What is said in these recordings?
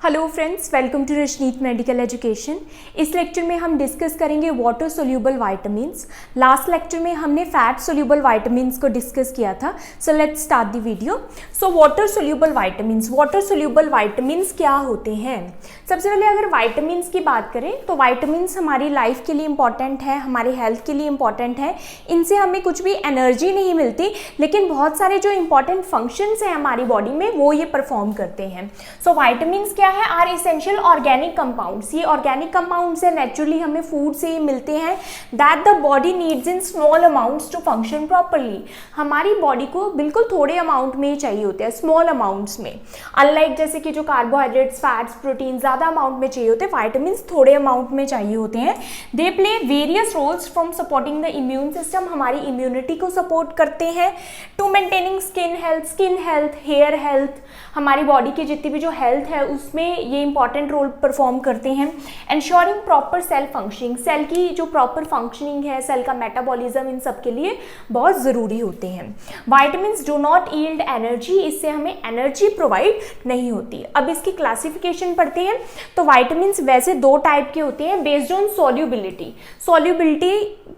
Hello friends, welcome to Rashneet medical education. इस lecture में हम डिस्कस करेंगे water soluble vitamins. Last lecture में हमने फैट सोल्यूबल वाइटामिन्स को डिस्कस किया था। So let's start the video. So water soluble vitamins क्या होते हैं? सबसे पहले अगर वाइटामिन्स की बात करें तो वाइटामिन्स हमारी लाइफ के लिए इंपॉर्टेंट है, हमारे हेल्थ के लिए इंपॉर्टेंट है। इनसे हमें कुछ भी एनर्जी नहीं मिलती, लेकिन बहुत सारे जो इंपॉर्टेंट फंक्शंस हैं हमारी बॉडी में वो ये परफॉर्म करते हैं। सो वाइटामिन्स क्या है? Are essential organic compounds. ये ऑर्गेनिक कंपाउंड्स है, नेचुरली हमें फूड से मिलते हैं। That the body needs in small amounts to function properly. हमारी बॉडी को बिल्कुल थोड़े अमाउंट में ही चाहिए होते हैं, स्मॉल अमाउंट्स में। अनलाइक जैसे कि जो कार्बोहाइड्रेट्स, फैट्स, प्रोटीन ज़्यादा अमाउंट में चाहिए होते हैं, वाइटामिन्स थोड़े अमाउंट में चाहिए होते हैं। They play various roles from supporting the immune system. हमारी इम्यूनिटी को सपोर्ट करते हैं। To maintaining skin health, hair health, हमारी बॉडी की जितनी भी जो हेल्थ है उसमें ये इंपॉर्टेंट रोल परफॉर्म करते हैं। Ensuring proper cell functioning, cell की जो प्रॉपर फंक्शनिंग है, सेल का मेटाबॉलिज्म, इन सब के लिए बहुत ज़रूरी होते हैं। Vitamins do not yield energy, इससे हमें एनर्जी प्रोवाइड नहीं होती। अब इसकी क्लासिफिकेशन पढ़ते हैं। तो वाइटामिन्स वैसे दो टाइप के होते हैं बेस्ड ऑन सोल्यूबिलिटी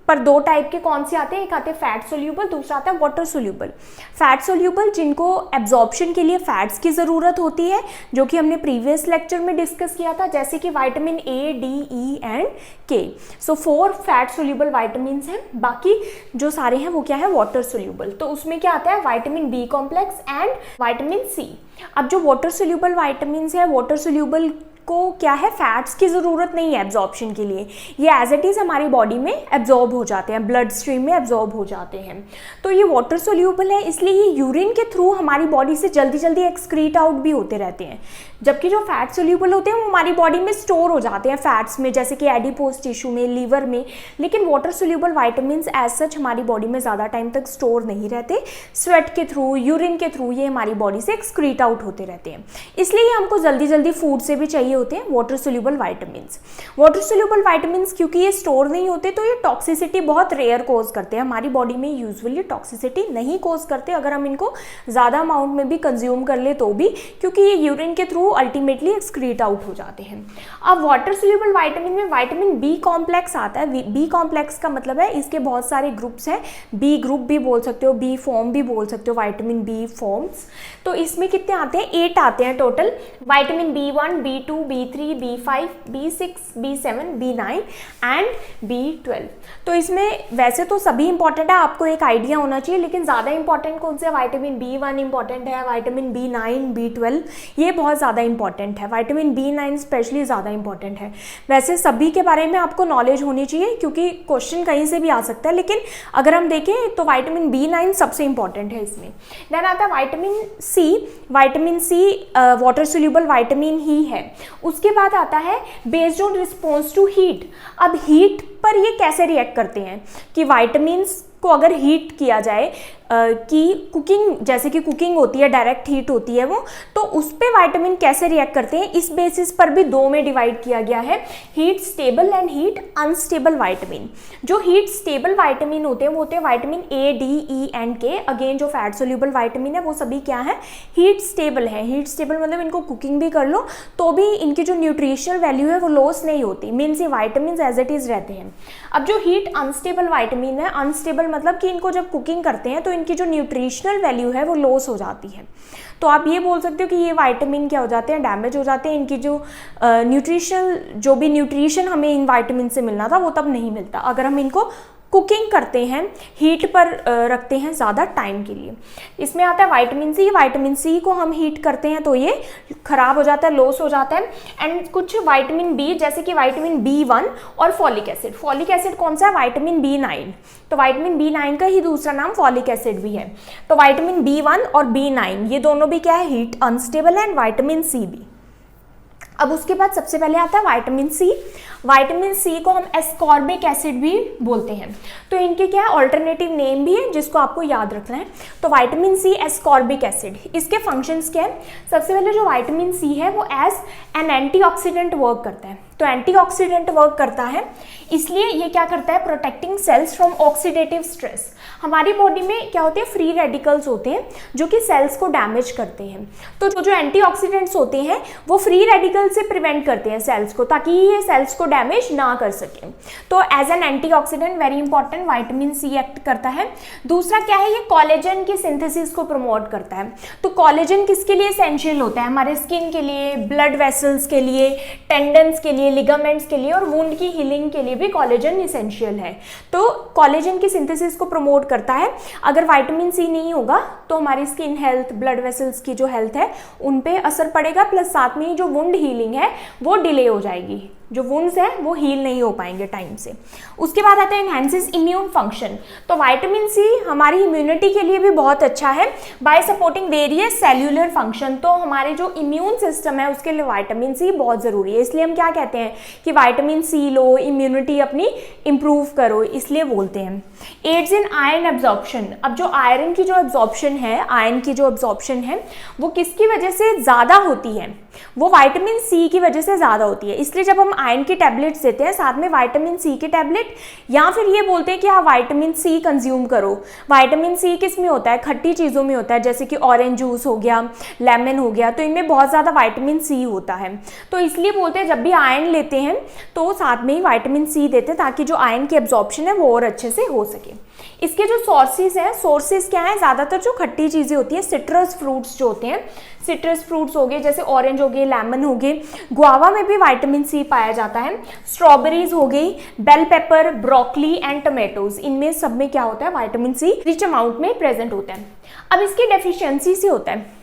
पर दो टाइप के कौन से आते हैं? एक आते हैं फैट सोल्यूबल, दूसरा आता है वाटर सोल्यूबल। फैट सोल्यूबल जिनको एब्जॉर्प्शन के लिए फैट्स की ज़रूरत होती है, जो कि हमने प्रीवियस लेक्चर में डिस्कस किया था, जैसे कि vitamin A, D, E and के। सो 4 फैट सोल्यूबल वाइटामिन्स हैं। बाकी जो सारे हैं वो क्या है? Water soluble. तो उसमें क्या आता है? Vitamin B complex and vitamin C. अब जो वाटर सोल्यूबल वाइटामिन्स है, वाटर सोल्यूबल को क्या है? फैट्स की ज़रूरत नहीं है एब्जॉर्प्शन के लिए। ये एज इट इज़ हमारी बॉडी में एब्जॉर्ब हो जाते हैं, ब्लड स्ट्रीम में एब्जॉर्ब हो जाते हैं। तो ये वाटर सोल्यूबल है, इसलिए ये यूरिन के थ्रू हमारी बॉडी से जल्दी जल्दी एक्सक्रीट आउट भी होते रहते हैं। जबकि जो फैट सोल्यूबल होते हैं वो हमारी बॉडी में स्टोर हो जाते हैं फैट्स में, जैसे कि एडिपोज टिश्यू में, लीवर में। लेकिन water soluble vitamins as such हमारी बॉडी में ज़्यादा टाइम तक स्टोर नहीं रहते। स्वेट के थ्रू, यूरिन के थ्रू ये हमारी बॉडी से एक्सक्रीट आउट होते रहते हैं। इसलिए हमको जल्दी जल्दी फूड से भी चाहिए होते हैं water soluble vitamins. Water soluble vitamins क्योंकि ये स्टोर नहीं होते तो ये टॉक्सिसिटी बहुत रेयर कोज करते हैं। हमारी बॉडी में यूजुअली टॉक्सिसिटी नहीं कोज करते अगर हम इनको ज़्यादा अमाउंट में भी कंज्यूम कर ले तो भी, क्योंकि ये यूरिन के थ्रू अल्टीमेटली एक्सक्रीट आउट हो जाते हैं। अब वाटर सोल्यूबल वाइटामिन में विटामिन बी कॉम्प्लेक्स आता है। बी कॉम्प्लेक्स का मतलब है इसके बहुत सारे ग्रुप्स हैं। बी ग्रुप भी बोल सकते हो, बी फॉर्म भी बोल सकते हो, विटामिन बी फॉर्म्स। तो इसमें कितने आते हैं? 8 आते हैं total. Vitamin B1, B2, B3, B5, B6, B7, B9 and B12। तो इसमें वैसे तो सभी इंपॉर्टेंट है, आपको एक आइडिया होना चाहिए, लेकिन ज़्यादा इंपॉर्टेंट कौन से? विटामिन B1 इंपॉर्टेंट है, विटामिन B9, B12 ये बहुत ज़्यादा इंपॉर्टेंट है। विटामिन B9 स्पेशली ज़्यादा इंपॉर्टेंट है। वैसे सभी के बारे में आपको नॉलेज होनी चाहिए क्योंकि क्वेश्चन कहीं से भी आ सकता है, लेकिन अगर हम देखें तो विटामिन B9 सबसे इंपॉर्टेंट है इसमें। देन आता है vitamin C. Vitamin C water soluble vitamin ही है। उसके बाद आता है based on response to heat. अब हीट पर ये कैसे रिएक्ट करते हैं कि विटामिन्स को अगर हीट किया जाए कि कुकिंग, जैसे कि कुकिंग होती है, डायरेक्ट हीट होती है वो, तो उस पे विटामिन कैसे रिएक्ट करते हैं इस बेसिस पर भी दो में डिवाइड किया गया है, heat stable and heat unstable vitamin. जो हीट स्टेबल विटामिन होते हैं वो होते हैं vitamin A, D, E and के। अगेन जो फैट सोल्यूबल विटामिन है वो सभी क्या है? हीट स्टेबल है। हीट स्टेबल मतलब इनको कुकिंग भी कर लो तो भी इनकी जो न्यूट्रिशनल वैल्यू है वो लॉस नहीं होती, मीन्स ये विटामिन एज इट इज रहते हैं। अब जो हीट अनस्टेबल विटामिन है, अनस्टेबल मतलब कि इनको जब कुकिंग करते हैं तो इनकी जो न्यूट्रिशनल वैल्यू है वो लॉस हो जाती है। तो आप ये बोल सकते हो कि ये विटामिन क्या हो जाते हैं? डैमेज हो जाते हैं। इनकी जो न्यूट्रिशन हमें इन विटामिन से मिलना था वो तब नहीं मिलता अगर हम इनको कुकिंग करते हैं, हीट पर रखते हैं ज़्यादा टाइम के लिए। इसमें आता है विटामिन सी। विटामिन सी को हम हीट करते हैं तो ये खराब हो जाता है, लॉस हो जाता है। एंड कुछ विटामिन बी जैसे कि विटामिन B1 और फॉलिक एसिड। फॉलिक एसिड कौन सा है? Vitamin B9। तो विटामिन B9 का ही दूसरा नाम फॉलिक एसिड भी है। तो विटामिन B1 और B9 ये दोनों भी क्या है? Heat unstable and vitamin C भी। अब उसके बाद सबसे पहले आता है विटामिन सी। विटामिन सी को हम एस्कॉर्बिक एसिड भी बोलते हैं। तो इनके क्या है? ऑल्टरनेटिव नेम भी है जिसको आपको याद रखना है। तो विटामिन सी एस्कॉर्बिक एसिड, इसके फंक्शंस क्या है? सबसे पहले जो विटामिन सी है वो एज एन एंटीऑक्सीडेंट वर्क करता है। तो एंटीऑक्सीडेंट वर्क करता है, इसलिए ये क्या करता है, protecting cells from oxidative stress. हमारी बॉडी में क्या होते हैं, फ्री रेडिकल्स होते हैं जो कि सेल्स को डैमेज करते हैं। तो जो एंटीऑक्सीडेंट्स होते हैं वो फ्री रेडिकल से प्रिवेंट करते हैं सेल्स को, ताकि ये सेल्स को डैमेज ना कर सके। तो as an antioxidant very important vitamin C act करता है। दूसरा क्या है, ये कोलेजन की सिंथेसिस को प्रमोट करता है। तो कोलेजन किसके लिए एसेंशियल होता है, हमारे स्किन के लिए, ब्लड वेसल्स के लिए, टेंडन्स के लिए, लिगामेंट्स के लिए और वुंड की हीलिंग के लिए भी कोलेजन इसेंशियल है। तो कोलेजन की सिंथेसिस को प्रमोट करता है। अगर विटामिन सी नहीं होगा तो हमारी स्किन हेल्थ, ब्लड वेसल्स की जो हेल्थ है उन पे असर पड़ेगा, प्लस साथ में ही जो वुंड हीलिंग है वो डिले हो जाएगी, जो वुंड्स है वो हील नहीं हो पाएंगे टाइम से। उसके बाद आता है एनहांसेस इम्यून फंक्शन। तो विटामिन सी हमारी इम्यूनिटी के लिए भी बहुत अच्छा है bye supporting various cellular function. तो हमारे जो इम्यून सिस्टम है उसके लिए विटामिन सी बहुत ज़रूरी है, इसलिए हम क्या कहते हैं कि विटामिन सी लो, इम्यूनिटी अपनी इम्प्रूव करो, इसलिए बोलते हैं। Aids in iron absorption. अब जो आयरन की जो एब्जॉर्प्शन है, आयरन की जो एब्जॉर्प्शन है वो किसकी वजह से ज़्यादा होती है, वो विटामिन सी की वजह से ज़्यादा होती है। इसलिए जब हम आयरन की टैबलेट्स देते हैं साथ में विटामिन सी की टैबलेट, या फिर ये बोलते हैं कि हाँ विटामिन सी कंज्यूम करो। विटामिन सी किस में होता है, खट्टी चीज़ों में होता है, जैसे कि ऑरेंज जूस हो गया, लेमन हो गया, तो इनमें बहुत ज़्यादा विटामिन सी होता है। तो इसलिए बोलते हैं जब भी आयरन लेते हैं तो साथ में ही विटामिन सी देते हैं, ताकि जो आयरन की एब्जॉर्प्शन है वो और अच्छे से हो सके। इसके जो सोर्सेज हैं, सोर्सेज क्या है, ज़्यादातर जो खट्टी चीज़ें होती हैं, सिट्रस फ्रूट्स जो होते हैं, सिट्रस फ्रूट्स हो गए, जैसे ऑरेंज हो गए, लेमन हो गए, गुआवा में भी विटामिन सी पाया जाता है, स्ट्रॉबेरीज हो गई, bell pepper, broccoli and tomatoes, इनमें सब में क्या होता है, विटामिन सी रिच अमाउंट में प्रेजेंट होता है। अब इसकी डेफिशिएंसी से होता है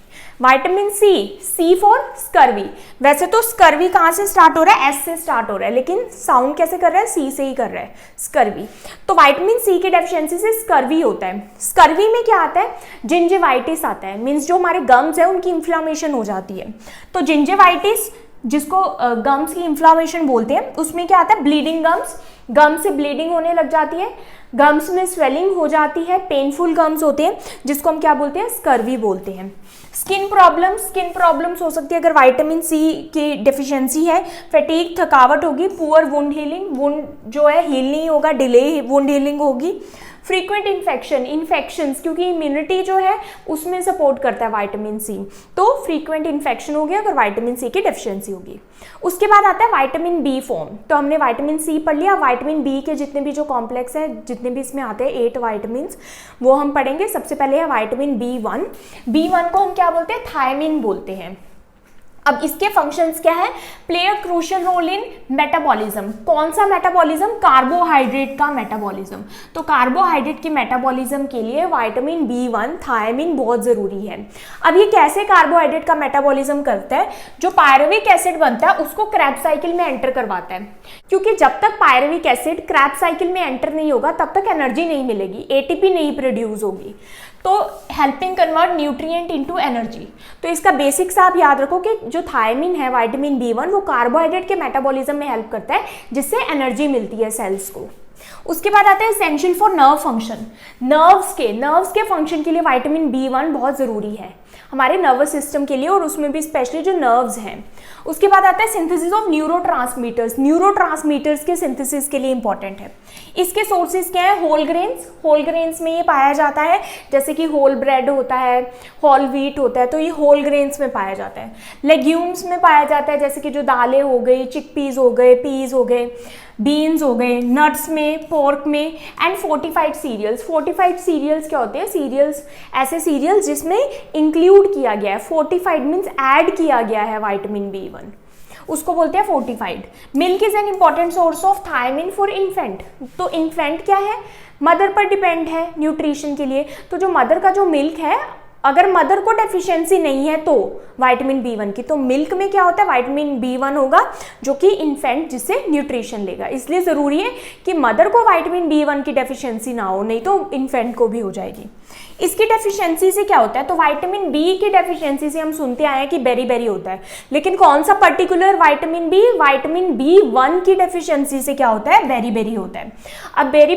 vitamin C, C for scurvy. वैसे तो स्कर्वी कहाँ से स्टार्ट हो रहा है, एस से स्टार्ट हो रहा है, लेकिन साउंड कैसे कर रहा है, सी से ही कर रहा है, स्कर्वी। तो विटामिन सी की डेफिशिएंसी से स्कर्वी होता है। स्कर्वी में क्या आता है, जिंजिवाइटिस आता है, मीन्स जो हमारे गम्स है उनकी इन्फ्लामेशन हो जाती है। तो जिंजिवाइटिस जिसको गम्स की इन्फ्लामेशन बोलते हैं, उसमें क्या आता है, ब्लीडिंग गम्स, गम से ब्लीडिंग होने लग जाती है, गम्स में स्वेलिंग हो जाती है, पेनफुल गम्स होते हैं, जिसको हम क्या बोलते हैं, स्कर्वी बोलते हैं। स्किन प्रॉब्लम्स हो सकती है अगर विटामिन सी की डेफिशिएंसी है, फैटीग, थकावट होगी, पुअर वुंड हीलिंग, वुंड जो है हील नहीं होगा, डिले वुंड हीलिंग होगी, फ्रीक्वेंट इन्फेक्शंस, क्योंकि इम्यूनिटी जो है उसमें सपोर्ट करता है विटामिन सी, तो फ्रीक्वेंट इन्फेक्शन हो गया अगर विटामिन सी की डेफिशिएंसी होगी। उसके बाद आता है विटामिन बी फॉर्म। तो हमने विटामिन सी पढ़ लिया, विटामिन बी के जितने भी जो कॉम्प्लेक्स है, जितने भी इसमें आते हैं 8 विटामिन, वो हम पढ़ेंगे। सबसे पहले है विटामिन B1। B1 को हम क्या बोलते हैं, थायमिन बोलते हैं। अब इसके फंक्शंस क्या है, play a crucial role in metabolism. कौन सा मेटाबॉलिज्म, कार्बोहाइड्रेट का मेटाबॉलिज्म। तो कार्बोहाइड्रेट के मेटाबॉलिज्म के लिए विटामिन B1, थायमिन बहुत जरूरी है। अब ये कैसे कार्बोहाइड्रेट का मेटाबॉलिज्म करता है, जो पायरुविक एसिड बनता है उसको क्रेब्स साइकिल में एंटर करवाता है, क्योंकि जब तक पायरुविक एसिड क्रेब्स साइकिल में एंटर नहीं होगा तब तक एनर्जी नहीं मिलेगी, ATP नहीं प्रोड्यूस होगी, तो helping convert nutrient into energy. तो इसका बेसिक्स आप याद रखो कि जो थायमिन है विटामिन B1 वो कार्बोहाइड्रेट के मेटाबॉलिज्म में हेल्प करता है, जिससे एनर्जी मिलती है सेल्स को। उसके बाद आता है essential for nerve function. Nerves के फंक्शन के लिए विटामिन B1 बहुत ज़रूरी है हमारे नर्वस सिस्टम के लिए, और उसमें भी स्पेशली जो नर्व्स हैं। उसके बाद आता है सिंथेसिस ऑफ न्यूरोट्रांसमीटर्स के सिंथेसिस के लिए इंपॉर्टेंट है। इसके सोर्सेज क्या है, होल ग्रेन्स में ये पाया जाता है, जैसे कि होल ब्रेड होता है, होल व्हीट होता है, तो ये होल ग्रेन्स में पाया जाता है। लेग्यूम्स में पाया जाता है, जैसे कि जो दालें हो गई, चिकपीस हो गए, पीस हो गए, बीन्स हो गए, नट्स में, पोर्क में, एंड फोर्टिफाइड सीरियल्स क्या होते हैं, सीरियल्स ऐसे सीरियल्स जिसमें इंक्लूड किया गया है, फोर्टिफाइड मीन्स ऐड किया गया है विटामिन B1, उसको बोलते हैं fortified. Milk is an important source of thiamine for infant. तो इन्फेंट क्या है, मदर पर डिपेंड है न्यूट्रिशन के लिए, तो जो मदर का जो मिल्क है, अगर मदर को डेफिशिएंसी नहीं है तो विटामिन B1 की, तो मिल्क में क्या होता है, विटामिन B1 होगा, जो कि इन्फेंट जिससे न्यूट्रिशन लेगा। इसलिए ज़रूरी है कि मदर को विटामिन B1 की डेफिशिएंसी ना हो, नहीं तो इन्फेंट को भी हो जाएगी। इसकी डेफिशिएंसी से क्या होता है, तो विटामिन बी की डेफिशिएंसी से हम सुनते आए हैं कि बेरी होता है, लेकिन कौन सा पर्टिकुलर विटामिन B1 की डेफिशिएंसी से क्या होता है, बेरी होता है। अब beri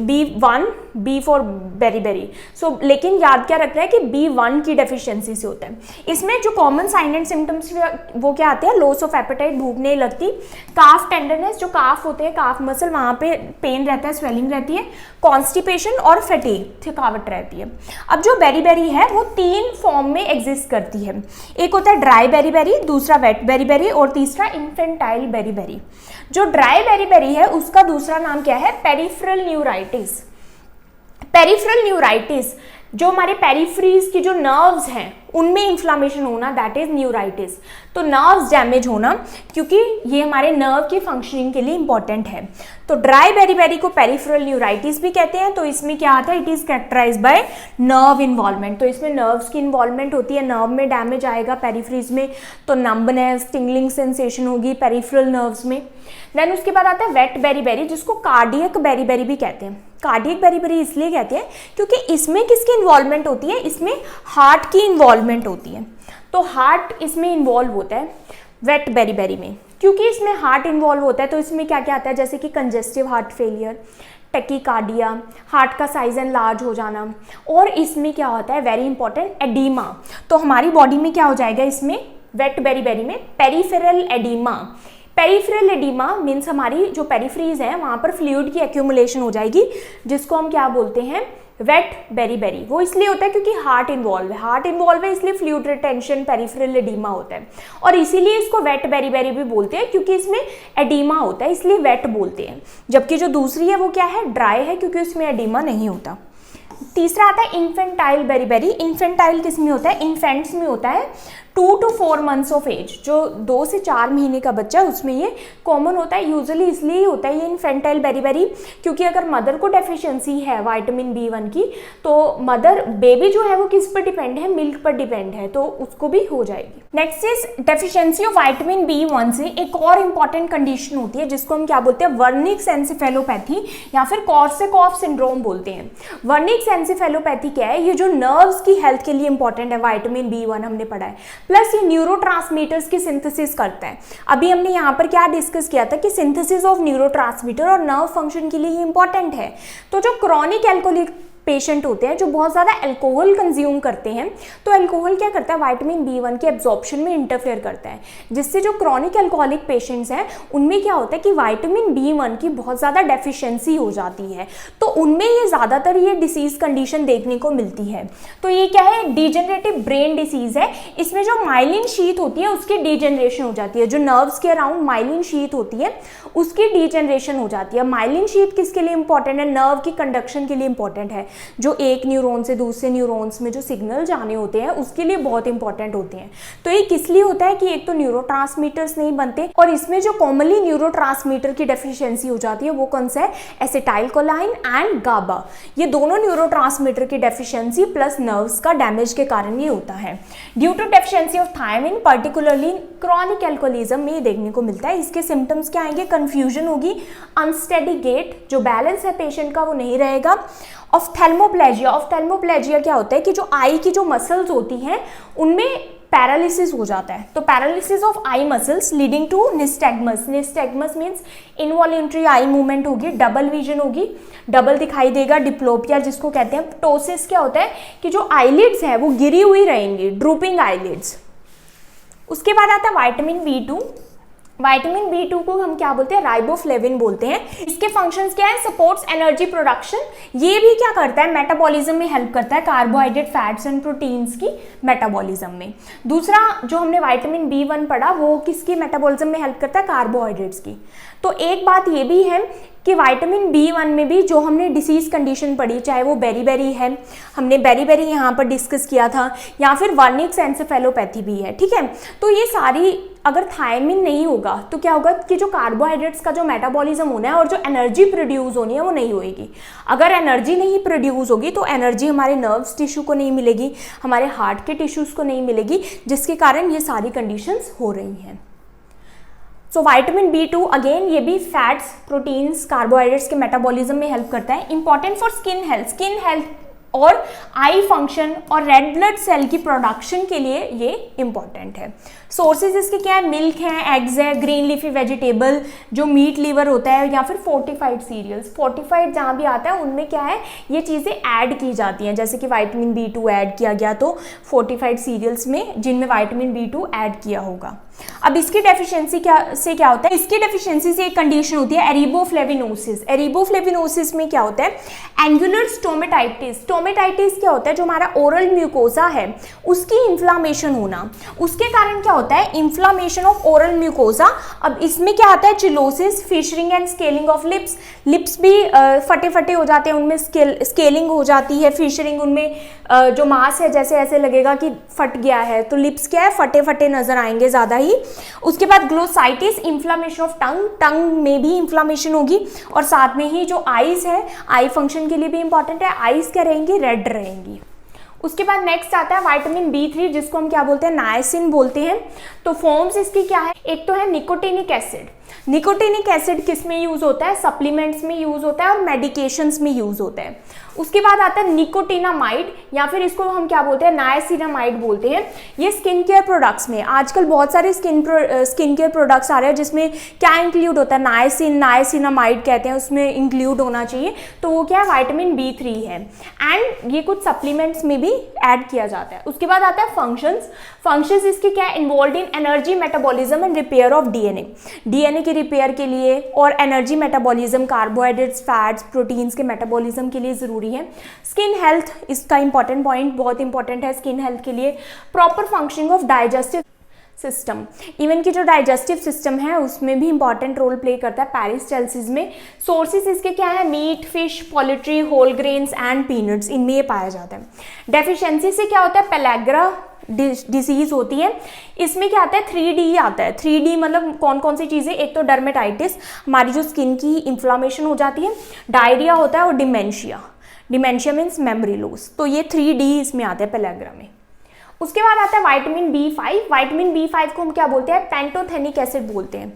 B1 B for beri, so लेकिन याद क्या रखना है कि B1 की डेफिशिएंसी से होता है। इसमें जो कॉमन साइन एंड सिम्टम्स वो क्या आते हैं, लॉस ऑफ एपेटाइट, भूख नहीं लगती, काफ टेंडरनेस, जो काफ होते हैं काफ मसल वहाँ पे पेन रहता है, स्वेलिंग रहती है, कॉन्स्टिपेशन और फटीग, थकावट रहती है। अब जो बेरी है वो 3 फॉर्म में एग्जिस्ट करती है, एक होता है ड्राई बेरी, दूसरा वेट बेरी और तीसरा इन्फेंटाइल बेरी। जो ड्राई बेरी है उसका दूसरा नाम क्या है, पेरिफेरल न्यूराइटिस। पेरिफेरल न्यूराइटिस, जो हमारे पेरिफ्रीज की जो नर्व्स हैं उनमें इंफ्लामेशन होना, दैट इज न्यूराइटिस। तो नर्व्स डैमेज होना, क्योंकि ये हमारे नर्व की फंक्शनिंग के लिए इंपॉर्टेंट है। तो ड्राई बेरी को पेरिफेरल न्यूराइटिस भी कहते हैं। तो इसमें क्या आता है, it is characterised by nerve involvement. तो इसमें नर्व्स की इन्वॉल्वमेंट होती है, नर्व में डैमेज आएगा पेरिफ्रीज में, तो नंबनेस, टिंगलिंग सेंसेशन होगी पेरिफेरल नर्व्स में। देन उसके बाद आता है वेट बेरी, जिसको कार्डियक बेरी भी कहते हैं। कार्डियक बेरी इसलिए कहते हैं क्योंकि इसमें किसकी इन्वॉल्वमेंट होती है, इसमें हार्ट की इन्वॉल्वमेंट होती है। तो हार्ट इसमें इन्वॉल्व होता है वेट बेरी में। क्योंकि इसमें हार्ट इन्वॉल्व होता है तो इसमें क्या क्या आता है, जैसे कि congestive heart failure, tachycardia, heart का साइज एंड लार्ज हो जाना, और इसमें क्या होता है, वेरी इंपॉर्टेंट, एडीमा। तो हमारी बॉडी में क्या हो जाएगा, इसमें वेट बेरी में peripheral oedema. Peripheral oedema means हमारी जो पेरिफ्रीज है वहाँ पर फ्लूइड की एक्यूमुलेशन हो जाएगी, जिसको हम क्या बोलते हैं, वेट बेरी। वो इसलिए होता है क्योंकि हार्ट इन्वॉल्व है इसलिए फ्लूइड रिटेंशन पेरिफेरल एडीमा होता है, और इसीलिए इसको वेट बेरी भी बोलते हैं क्योंकि इसमें एडीमा होता है, इसलिए वेट बोलते हैं। जबकि जो दूसरी है वो क्या है, ड्राई है, क्योंकि उसमें एडीमा नहीं होता। तीसरा आता है इन्फेंटाइल बेरी। इन्फेंटाइल किस में होता है, इन्फेंट्स में होता है, 2 to 4 months ऑफ एज, जो 2 से 4 महीने का बच्चा है उसमें ये कॉमन होता है। यूजुअली इसलिए होता है ये इन्फेंटाइल बेरी क्योंकि अगर मदर को डेफिशिएंसी है विटामिन B1 की, तो मदर बेबी जो है वो किस पर डिपेंड है, मिल्क पर डिपेंड है, तो उसको भी हो जाएगी। Next is deficiency of vitamin B1 से एक और इंपॉर्टेंट कंडीशन होती है जिसको हम क्या बोलते हैं, वर्निक्स एन्सेफेलोपैथी या फिर कॉर्सैकॉफ सिंड्रोम बोलते हैं। वर्निक्स एन्सेफेलोपैथी क्या है, ये जो नर्व्स की हेल्थ के लिए इंपॉर्टेंट है, विटामिन B1 हमने पढ़ा है, प्लस ये न्यूरोट्रांसमीटर्स की सिंथेसिस करता है। अभी हमने यहाँ पर क्या डिस्कस किया था कि सिंथेसिस ऑफ न्यूरोट्रांसमीटर और नर्व फंक्शन के लिए ये इंपॉर्टेंट है। तो जो क्रॉनिक एल्कोहलिक पेशेंट होते हैं जो बहुत ज़्यादा अल्कोहल कंज्यूम करते हैं, तो अल्कोहल क्या करता है, विटामिन B1 के एब्जॉर्प्शन में इंटरफेयर करता है, जिससे जो क्रॉनिक अल्कोहलिक पेशेंट्स हैं उनमें क्या होता है कि विटामिन B1 की बहुत ज़्यादा डेफिशिएंसी हो जाती है, तो उनमें ये ज़्यादातर ये डिसीज़ कंडीशन देखने को मिलती है। तो ये क्या है, डिजेनरेटिव ब्रेन डिसीज़ है। इसमें जो माइलिन शीथ होती है उसकी डिजेनरेशन हो जाती है, जो नर्व्स के अराउंड माइलिन शीथ होती है उसकी डिजेनरेशन हो जाती है। माइलिन शीथ किसके लिए इंपॉर्टेंट है, नर्व की कंडक्शन के लिए इंपॉर्टेंट है। जो एक न्यूरॉन से दूसरे न्यूरॉन्स में जो सिग्नल जाने होते हैं उसके लिए बहुत इंपॉर्टेंट होते हैं। तो ये किस लिए होता है कि एक तो न्यूरोट्रांसमीटर्स नहीं बनते, और इसमें जो कॉमनली न्यूरोट्रांसमीटर की डेफिशिएंसी हो जाती है वो कौन सा है, एसिटाइलकोलाइन एंड गाबा। ये दोनों न्यूरोट्रांसमीटर की डेफिशिएंसी प्लस नर्व्स का डैमेज के कारण ये होता है। Due to deficiency of thiamine particularly chronic alcoholism में ये देखने को मिलता है। इसके सिम्टम्स क्या आएंगे, कंफ्यूजन होगी, अनस्टेडी गेट, जो बैलेंस है पेशेंट का वो नहीं रहेगा। ऑफ्थेल्मोप्लेजिया क्या होता है कि जो आई की जो मसल्स होती हैं उनमें पैरालिसिस हो जाता है। तो paralysis of eye muscles leading to nystagmus. Nystagmus means involuntary eye movement होगी, डबल विजन होगी, डबल दिखाई देगा, डिप्लोपिया जिसको कहते हैं। प्टोसिस क्या होता है कि जो आईलिड्स है वो गिरी हुई रहेंगी, ड्रूपिंग आईलिड्स। उसके बाद आता है विटामिन B2। विटामिन B2 को हम क्या बोलते हैं, राइबोफ्लेविन बोलते हैं। इसके फंक्शंस क्या है, सपोर्ट्स एनर्जी प्रोडक्शन। ये भी क्या करता है, मेटाबॉलिज्म में हेल्प करता है, कार्बोहाइड्रेट, फैट्स एंड प्रोटीन्स की मेटाबॉलिज्म में। दूसरा जो हमने विटामिन B1 पढ़ा वो किसकी मेटाबॉलिज्म में हेल्प करता है, कार्बोहाइड्रेट्स की। तो एक बात ये भी है कि विटामिन B1 में भी जो हमने डिसीज कंडीशन पढ़ी, चाहे वो बेरी है, हमने बेरी यहाँ पर डिस्कस किया था, या फिर वर्निक्स एन्सेफेलोपैथी भी है, ठीक है। तो ये सारी अगर थायमिन नहीं होगा तो क्या होगा कि जो कार्बोहाइड्रेट्स का जो मेटाबॉलिज्म होना है और जो एनर्जी प्रोड्यूस होनी है वो नहीं होएगी। अगर एनर्जी नहीं प्रोड्यूस होगी तो एनर्जी हमारे नर्व्स टिश्यू को नहीं मिलेगी, हमारे हार्ट के टिश्यूज़ को नहीं मिलेगी, जिसके कारण ये सारी कंडीशंस हो रही हैं। सो विटामिन B2 अगेन ये भी फैट्स, प्रोटीन्स, कार्बोहाइड्रेट्स के मेटाबॉलिज्म में हेल्प करता है। Important for skin health. Skin health और आई फंक्शन और रेड ब्लड सेल की प्रोडक्शन के लिए ये इंपॉर्टेंट है। सोर्सेज इसके क्या है, मिल्क है, एग्स है, ग्रीन लीफी वेजिटेबल जो मीट लीवर होता है, या फिर फोर्टिफाइड सीरियल्स। फोर्टिफाइड जहाँ भी आता है उनमें क्या है, ये चीज़ें ऐड की जाती हैं, जैसे कि विटामिन B2 ऐड किया गया तो फोर्टिफाइड सीरियल्स में जिनमें विटामिन B2 ऐड किया होगा। अब इसकी डेफिशिएंसी से क्या होता है, इसकी डेफिशिएंसी से एक कंडीशन होती है एरिबोफ्लेविनोसिस। एरिबोफ्लेविनोसिस में क्या होता है, एंगुलर स्टोमेटाइटिस। स्टोमेटाइटिस क्या होता है, जो हमारा ओरल म्यूकोसा है उसकी इन्फ्लामेशन होना, उसके कारण क्या होता है, इन्फ्लामेशन ऑफ ओरल म्यूकोसा। अब इसमें क्या आता है, cheilosis, fissuring and scaling of lips. Lips भी फटे फटे हो जाते हैं, उनमें स्केलिंग हो जाती है, फिशरिंग, उनमें जो मांस है जैसे ऐसे लगेगा कि फट गया है, तो लिप्स क्या है, फटे फटे नजर आएंगे ज़्यादा ही। उसके बाद ग्लोसाइटिस, इन्फ्लामेशन ऑफ टंग, टंग में भी इन्फ्लामेशन होगी, और साथ में ही जो आईज है, आई फंक्शन के लिए भी इंपॉर्टेंट है, आईज क्या रहेंगी, रेड रहेंगी। उसके बाद नेक्स्ट आता है विटामिन B3 जिसको हम क्या बोलते हैं, नायसिन बोलते हैं। तो फॉर्म्स इसकी क्या है, एक तो है निकोटिनिक एसिड। निकोटिनिक एसिड किस में यूज होता है, सप्लीमेंट्स में यूज होता है और मेडिकेशंस में यूज होता है। उसके बाद आता है निकोटिनामाइड, या फिर इसको हम क्या बोलते हैं, नायसिनामाइड बोलते हैं। ये स्किन केयर प्रोडक्ट्स में, आजकल बहुत सारे स्किन केयर प्रोडक्ट्स आ रहे हैं जिसमें क्या इंक्लूड होता है, नायसिन, नायसिनामाइड कहते हैं, उसमें इंक्लूड होना चाहिए। तो वो क्या है, विटामिन B3 है, एंड ये कुछ सप्लीमेंट्स में भी ऐड किया जाता है। उसके बाद आता है फंक्शंस। फंक्शंस इसके क्या है, involve in energy metabolism and repair of DNA के रिपेयर के लिए, और energy metabolism, carbohydrates, fats, proteins के मेटाबॉलिज्म के लिए जरूरी है। स्किन हेल्थ इसका इंपॉर्टेंट पॉइंट, बहुत इंपॉर्टेंट है स्किन हेल्थ के लिए। Proper functioning of digestive system, even की जो डाइजेस्टिव सिस्टम है उसमें भी इंपॉर्टेंट रोल प्ले करता है पेरिस्टाल्सिस में। सोर्सेज इसके क्या है, meat, fish, poultry, whole grains and peanuts, इनमें ये पाया जाता है। डेफिशिएंसी से क्या होता है, पेलेग्रा डिसीज होती है। इसमें क्या आता है, 3D आता है। 3D मतलब कौन कौन सी चीज़ें, एक तो डर्मेटाइटिस, हमारी जो स्किन की इन्फ्लामेशन हो जाती है, डायरिया होता है, और dementia. Dementia means memory loss. तो ये 3D इसमें आते हैं पेलेग्रा में। उसके बाद आता है विटामिन B5। विटामिन B5 को हम क्या बोलते हैं, पेंटोथेनिक एसिड बोलते हैं।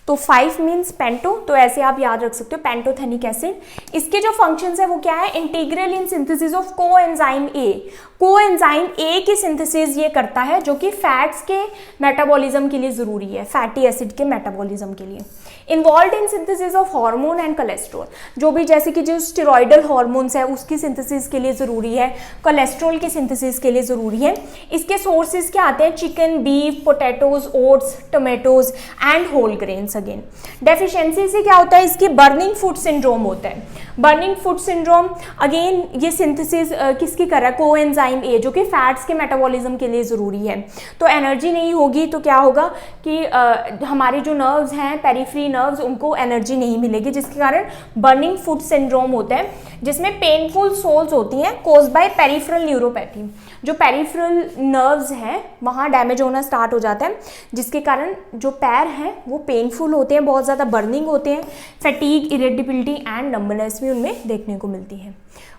तो 5 मीन्स पेंटो, तो ऐसे आप याद रख सकते हो, पेंटोथेनिक एसिड। इसके जो फंक्शंस है वो क्या है, integral in synthesis of coenzyme A। Coenzyme A की सिंथेसिस ये करता है जो कि फैट्स के मेटाबॉलिज्म के लिए जरूरी है, फैटी एसिड के मेटाबॉलिज्म के लिए। Involve in synthesis of hormone and cholesterol, जो भी जैसे कि जो स्टेरॉइडल हार्मोन्स है उसकी सिंथेसिस के लिए ज़रूरी है, कोलेस्ट्रॉल की सिंथेसिस के लिए ज़रूरी है। इसके सोर्सेज क्या आते हैं, chicken, beef, potatoes, oats, tomatoes and whole grains. Again deficiency से क्या होता है, इसकी बर्निंग फूड सिंड्रोम होता है। बर्निंग फूड सिंड्रोम, अगेन ये सिंथेसिस किसकी कर रहा है, कोएंजाइम A, जो कि फैट्स के मेटाबॉलिज्म के लिए ज़रूरी है। तो एनर्जी नहीं होगी तो क्या होगा कि हमारे जो नर्व्स हैं, पेरिफेरी नर्व्स, उनको एनर्जी नहीं मिलेगी, जिसके कारण बर्निंग फूड सिंड्रोम होता है, जिसमें पेनफुल सोल्स होती हैं कोज बाय पेरिफेरल न्यूरोपैथी। जो पेरिफेरल नर्व्स हैं वहाँ डैमेज होना स्टार्ट हो जाता है, जिसके कारण जो पैर हैं वो पेनफुल होते हैं, बहुत ज़्यादा बर्निंग होते हैं, फैटीग, इरिटेबिलिटी एंड नंबनेस भी उनमें देखने को मिलती है।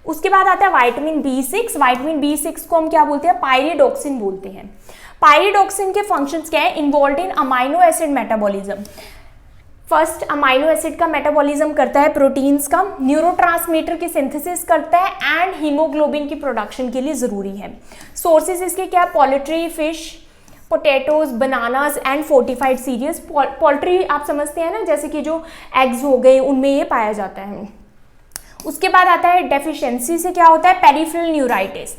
उसके बाद आता है विटामिन B6। विटामिन B6 को हम क्या बोलते हैं, पायरिडॉक्सिन बोलते हैं। पायरिडॉक्सिन के फंक्शंस क्या है, involve in amino acid metabolism. First amino acid का मेटाबॉलिज्म करता है, प्रोटीन्स का, न्यूरोट्रांसमीटर की सिंथेसिस करता है एंड हीमोग्लोबिन की प्रोडक्शन के लिए ज़रूरी है। सोर्सेज इसके क्या, poultry, fish, potatoes, bananas and fortified cereals. Poultry आप समझते हैं ना, जैसे कि जो एग्स हो गए उनमें ये पाया जाता है। उसके बाद आता है डेफिशिएंसी से क्या होता है, पेरिफेरल न्यूराइटिस।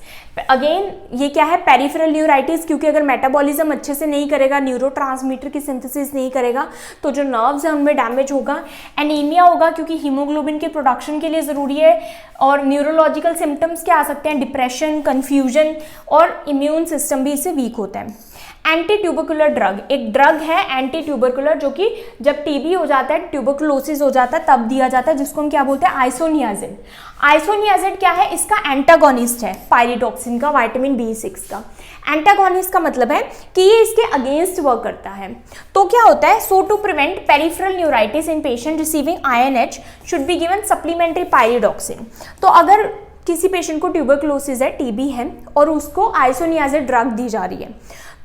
अगेन ये क्या है, पेरिफेरल न्यूराइटिस, क्योंकि अगर मेटाबॉलिज्म अच्छे से नहीं करेगा, न्यूरोट्रांसमीटर की सिंथेसिस नहीं करेगा, तो जो नर्व्स हैं उनमें डैमेज होगा। एनीमिया होगा क्योंकि हीमोग्लोबिन के प्रोडक्शन के लिए ज़रूरी है। और न्यूरोलॉजिकल सिम्टम्स क्या आ सकते हैं, डिप्रेशन, कन्फ्यूजन, और इम्यून सिस्टम भी इससे वीक होता है। एंटी ट्यूबरकुलर ड्रग, एक ड्रग है एंटी ट्यूबरकुलर, जो कि जब टीबी हो जाता है, ट्यूबरकुलोसिस हो जाता है, तब दिया जाता है, जिसको हम क्या बोलते हैं, आइसोनियाजिड। आइसोनियाजिड क्या है, इसका एंटागोनिस्ट है पायरिडॉक्सिन का, विटामिन B6 का। एंटागोनिस्ट का मतलब है कि ये इसके अगेंस्ट वर्क करता है। तो क्या होता है, so to prevent peripheral neuritis in patient receiving INH should be given supplementary pyridoxine. तो अगर किसी पेशेंट को ट्यूबरकुलोसिस है, टीबी है, और उसको आइसोनियाजिड ड्रग दी जा रही है,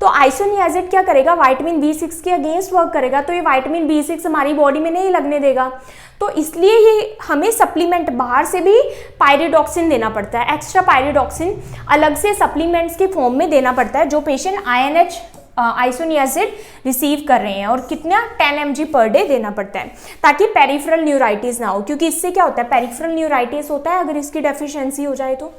तो आइसोनियाजिड क्या करेगा, विटामिन B6 के अगेंस्ट वर्क करेगा, तो ये विटामिन B6 हमारी बॉडी में नहीं लगने देगा, तो इसलिए ये हमें सप्लीमेंट बाहर से भी पायरिडॉक्सिन देना पड़ता है, एक्स्ट्रा पायरिडॉक्सिन अलग से सप्लीमेंट्स के फॉर्म में देना पड़ता है जो पेशेंट INH आइसोनियाजिड रिसीव कर रहे हैं, और कितना 10 mg पर डे देना पड़ता है ताकि पेरिफेरल न्यूराइटिस ना हो, क्योंकि इससे क्या होता है, पेरिफेरल न्यूराइटिस होता है अगर इसकी डेफिशिएंसी हो जाए तो।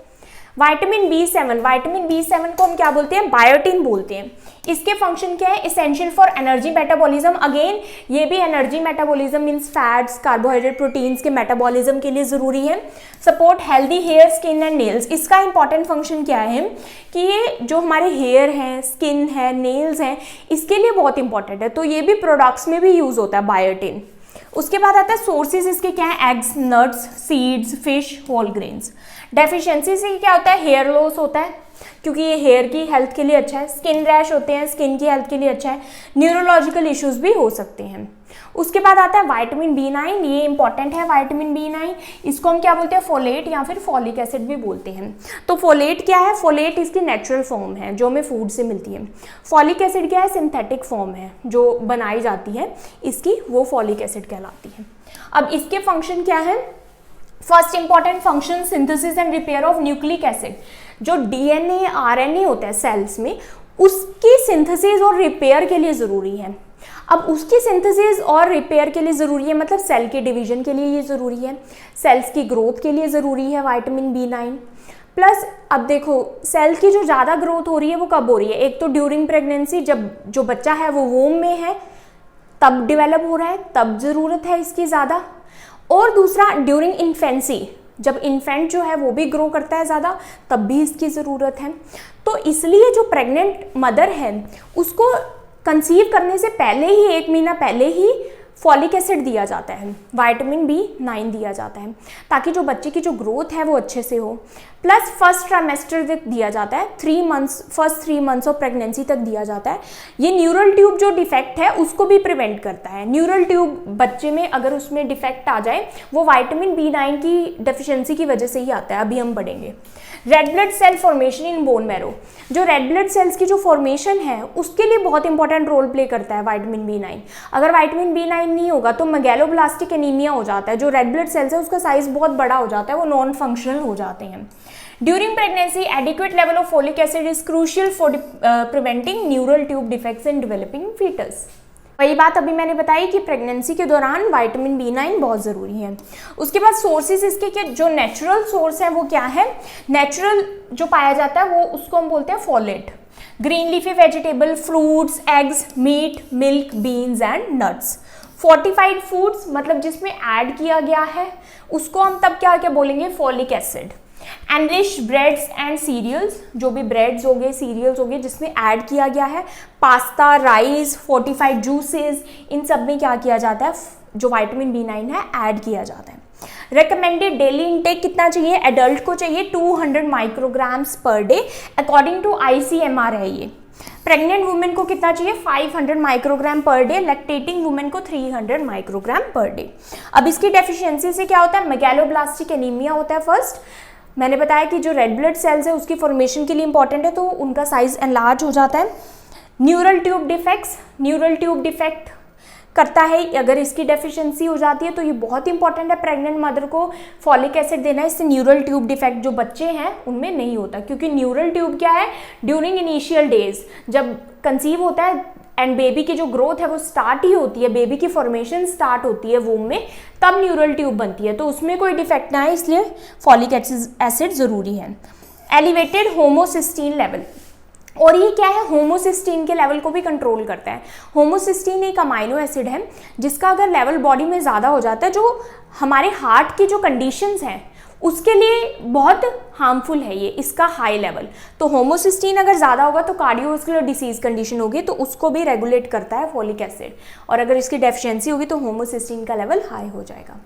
विटामिन B7 को हम क्या बोलते हैं, बायोटिन बोलते हैं। इसके फंक्शन क्या है, essential for energy metabolism, again ये भी energy metabolism means fats, carbohydrate, proteins के मेटाबॉलिज्म के लिए जरूरी है। Support healthy hair, skin and nails, इसका इंपॉर्टेंट फंक्शन क्या है कि ये जो हमारे हेयर हैं, स्किन है, नेल्स हैं, इसके लिए बहुत इंपॉर्टेंट है, तो ये भी प्रोडक्ट्स में भी यूज होता है बायोटिन। उसके बाद आता है सोर्सेज इसके क्या है, eggs, nuts, seeds, fish, whole grains. Deficiency से क्या होता है, हेयर लॉस होता है क्योंकि ये हेयर की हेल्थ के लिए अच्छा है, स्किन रैश होते हैं, स्किन की हेल्थ के लिए अच्छा है, न्यूरोलॉजिकल इश्यूज भी हो सकते हैं। उसके बाद आता है विटामिन B9, ये इंपॉर्टेंट है विटामिन B9, इसको हम क्या बोलते हैं, फोलेट या फिर फॉलिक एसिड भी बोलते हैं। तो फोलेट क्या है, फोलेट इसकी नेचुरल फॉर्म है जो हमें फूड से मिलती है। फॉलिक एसिड क्या है, सिंथेटिक फॉर्म है जो बनाई जाती है इसकी, वो फॉलिक एसिड कहलाती है। अब इसके फंक्शन क्या है, first important function synthesis and repair of nucleic acid, जो DNA RNA होता है सेल्स में, उसकी सिंथेसिस और रिपेयर के लिए ज़रूरी है। अब उसकी सिंथेसिस और रिपेयर के लिए ज़रूरी है, मतलब सेल के डिवीजन के लिए ये ज़रूरी है, सेल्स की ग्रोथ के लिए ज़रूरी है विटामिन B9 प्लस। अब देखो सेल की जो ज़्यादा ग्रोथ हो रही है वो कब हो रही है, एक तो ड्यूरिंग प्रेगनेंसी, जब जो बच्चा है वो वोम में है तब डेवलप हो रहा है, तब ज़रूरत है इसकी ज़्यादा, और दूसरा ड्यूरिंग इन्फेंसी, जब इन्फेंट जो है वो भी ग्रो करता है ज़्यादा तब भी इसकी ज़रूरत है। तो इसलिए जो प्रेग्नेंट मदर है उसको कंसीव करने से पहले ही, 1 महीना पहले ही फॉलिक एसिड दिया जाता है, विटामिन B9 दिया जाता है ताकि जो बच्चे की जो ग्रोथ है वो अच्छे से हो। प्लस फर्स्ट ट्राइमेस्टर तक दिया जाता है, फर्स्ट 3 मंथ्स ऑफ प्रेगनेंसी तक दिया जाता है। ये न्यूरल ट्यूब जो डिफेक्ट है उसको भी प्रिवेंट करता है। न्यूरल ट्यूब बच्चे में अगर उसमें डिफेक्ट आ जाए वो विटामिन B9 की डेफिशिएंसी की वजह से ही आता है, अभी हम पढ़ेंगे। Red blood cell formation in bone marrow, जो रेड ब्लड सेल्स की जो फॉर्मेशन है उसके लिए बहुत इंपॉर्टेंट रोल प्ले करता है विटामिन B9। अगर विटामिन B9 नहीं होगा तो मेगैलोब्लास्टिक एनीमिया हो जाता है, जो रेड ब्लड सेल्स है उसका साइज बहुत बड़ा हो जाता है, वो नॉन फंक्शनल हो जाते हैं। During pregnancy adequate level of folic acid is crucial for preventing neural tube defects in developing foetus. वही बात अभी मैंने बताई कि प्रेगनेंसी के दौरान विटामिन B9 बहुत ज़रूरी है। उसके बाद सोर्सेज इसके के जो नेचुरल सोर्स है वो क्या है, नेचुरल जो पाया जाता है वो उसको हम बोलते हैं folate. Green leafy vegetable, fruits, eggs, meat, milk, beans and nuts. Fortified foods मतलब जिसमें ऐड किया गया है उसको हम तब क्या क्या बोलेंगे, folic acid. Enrich breads and cereals, जो भी ब्रेड्स हो गए, सीरियल्स हो गए जिसमें ऐड किया गया है, पास्ता, राइस, फोर्टिफाइड जूसेस, इन सब में क्या किया जाता है, जो विटामिन B9 है ऐड किया जाता है। रिकमेंडेड डेली इनटेक कितना चाहिए, एडल्ट को चाहिए 200 micrograms per day according to ICMR है ये। प्रेग्नेंट वुमेन को कितना चाहिए, 500 microgram per day, lactating women को 300 माइक्रोग्राम पर डे। अब इसकी डेफिशिएंसी से क्या होता है, मेगैलोब्लास्टिक एनीमिया होता है। फर्स्ट मैंने बताया कि जो रेड ब्लड सेल्स है उसकी फॉर्मेशन के लिए इंपॉर्टेंट है, तो उनका साइज एनलार्ज हो जाता है। Neural tube defects, neural tube defect करता है, अगर इसकी डेफिशिएंसी हो जाती है तो ये बहुत इंपॉर्टेंट है प्रेग्नेंट मदर को फॉलिक एसिड देना है। इससे न्यूरल ट्यूब डिफेक्ट जो बच्चे हैं उनमें नहीं होता, क्योंकि न्यूरल ट्यूब क्या है, ड्यूरिंग इनिशियल डेज जब कंसीव होता है एंड बेबी की जो ग्रोथ है वो स्टार्ट ही होती है, बेबी की फॉर्मेशन स्टार्ट होती है वूम में, तब न्यूरल ट्यूब बनती है, तो उसमें कोई डिफेक्ट ना है, इसलिए फॉलिक एसिड ज़रूरी है। एलिवेटेड होमोसिस्टीन लेवल, और ये क्या है, होमोसिस्टीन के लेवल को भी कंट्रोल करता है। होमोसिस्टीन एक अमाइनो एसिड है जिसका अगर लेवल बॉडी में ज़्यादा हो जाता है, जो हमारे हार्ट की जो कंडीशंस हैं उसके लिए बहुत हार्मफुल है ये, इसका हाई लेवल। तो होमोसिस्टीन अगर ज़्यादा होगा तो कार्डियोवैस्कुलर डिसीज कंडीशन होगी, तो उसको भी रेगुलेट करता है फॉलिक एसिड, और अगर इसकी डेफिशिएंसी होगी तो होमोसिस्टीन का लेवल हाई हो जाएगा।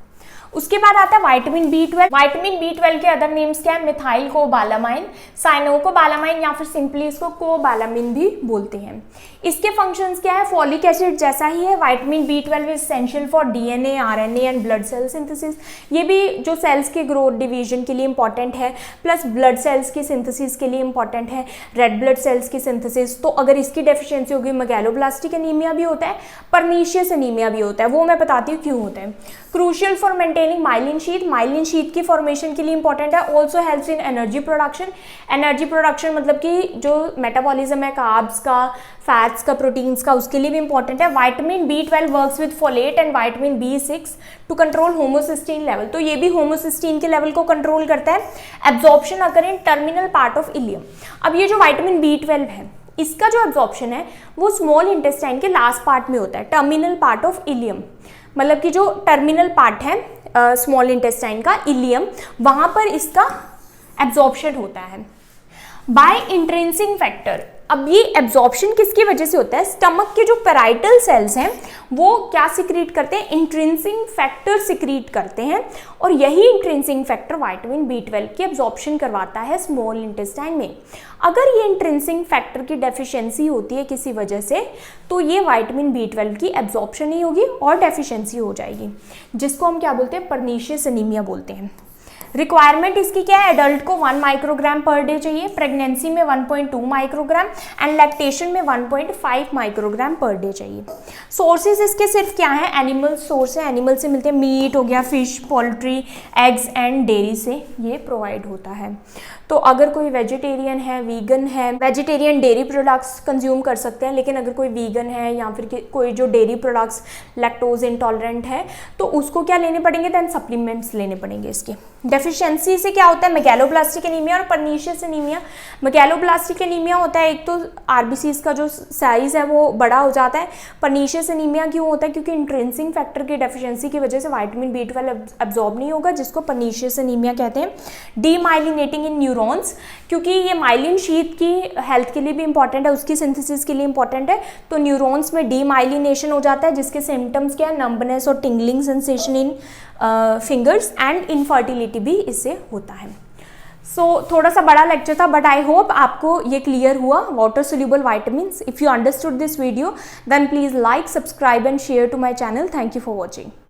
उसके बाद आता है विटामिन B12। विटामिन B12 के अदर नेम्स क्या है? मिथाइल कोबालामाइन, साइनोकोबालामाइन या फिर सिंपली इसको कोबालामिन भी बोलते हैं। इसके फंक्शंस क्या है? फॉलिक एसिड जैसा ही है। Vitamin B12 is essential for DNA, RNA and blood cell synthesis. ये भी जो सेल्स के ग्रोथ डिवीजन के लिए इंपॉर्टेंट है, प्लस ब्लड सेल्स की सिंथेसिस के लिए इंपॉर्टेंट है, रेड ब्लड सेल्स की सिंथेसिस। तो अगर इसकी डेफिशिएंसी होगी, मेगालोब्लास्टिक एनीमिया भी होता है, परनीशियस एनीमिया भी होता है। वो मैं बताती हूँ क्यों होता है। Crucial for maintaining myelin sheath, myelin sheath की फॉर्मेशन के लिए इंपॉर्टेंट है। Also helps in energy production. Energy production मतलब कि जो मेटाबॉलिज्म है कार्ब्स का, फैट्स का, प्रोटीन्स का, उसके लिए भी इंपॉर्टेंट है। Vitamin B12 works with folate and vitamin B6 to control homocysteine level. तो ये भी होमोसिस्टीन के लेवल को कंट्रोल करता है। Absorption occur in terminal part of ileum. अब ये जो विटामिन B12 है, इसका जो एब्जॉर्प्शन है वो स्मॉल इंटेस्टाइन के लास्ट पार्ट में होता है, टर्मिनल पार्ट ऑफ इलियम। मतलब कि जो टर्मिनल पार्ट है स्मॉल इंटेस्टाइन का, इलियम, वहां पर इसका एब्जॉर्प्शन होता है बाय इंट्रिंसिक फैक्टर। अब ये एब्जॉर्प्शन किसकी वजह से होता है? स्टमक के जो पैराइटल सेल्स हैं वो क्या सिक्रीट करते हैं? इंट्रिंसिक फैक्टर सिक्रीट करते हैं, और यही इंट्रिंसिक फैक्टर विटामिन B12 की एब्जॉर्प्शन करवाता है स्मॉल इंटेस्टाइन में। अगर ये इंट्रिंसिक फैक्टर की डेफिशिएंसी होती है किसी वजह से, तो ये विटामिन B12 की एब्जॉर्प्शन नहीं होगी और डेफिशिएंसी हो जाएगी, जिसको हम क्या बोलते हैं? परनीशियस एनीमिया बोलते हैं। रिक्वायरमेंट इसकी क्या है? एडल्ट को 1 माइक्रोग्राम पर डे चाहिए, प्रेगनेंसी में 1.2 माइक्रोग्राम एंड लैक्टेशन में 1.5 माइक्रोग्राम पर डे चाहिए। सोर्सेज इसके सिर्फ क्या है? एनिमल सोर्स है, एनिमल से मिलते हैं। मीट हो गया, fish, poultry, eggs and dairy से ये प्रोवाइड होता है। तो अगर कोई वेजिटेरियन है, वीगन है, वेजिटेरियन डेयरी प्रोडक्ट्स कंज्यूम कर सकते हैं, लेकिन अगर कोई वीगन है या फिर कोई जो डेयरी प्रोडक्ट्स लैक्टोज इंटॉलरेंट है, तो उसको क्या लेने पड़ेंगे? देन सप्लीमेंट्स लेने पड़ेंगे इसके। डेफिशिएंसी से क्या होता है? मेगालोब्लास्टिक एनीमिया और परनीशियस एनीमिया। मेगालोब्लास्टिक एनीमिया होता है एक तो आरबीसीज का जो साइज है वो बड़ा हो जाता है। परनीशियस एनीमिया क्यों होता है? क्योंकि इंट्रिंसिक फैक्टर की डेफिशिएंसी की वजह से विटामिन B12 एब्जॉर्ब नहीं होगा, जिसको परनीशियस एनीमिया कहते हैं। डीमाइलिनेटिंग इन न्यूरॉन्स, क्योंकि ये माइलिन शीथ की हेल्थ के लिए भी इंपॉर्टेंट है, उसकी सिंथेसिस के लिए इंपॉर्टेंट है। तो न्यूरॉन्स में डीमाइलिनेशन हो जाता है, जिसके सिम्टम्स क्या है? नंबनेस और tingling sensation in fingers and infertility भी इससे होता है। सो थोड़ा सा बड़ा लेक्चर था, बट आई होप आपको ये क्लियर हुआ water soluble vitamins. If you understood this video then please like, subscribe and share to my channel. Thank you for watching.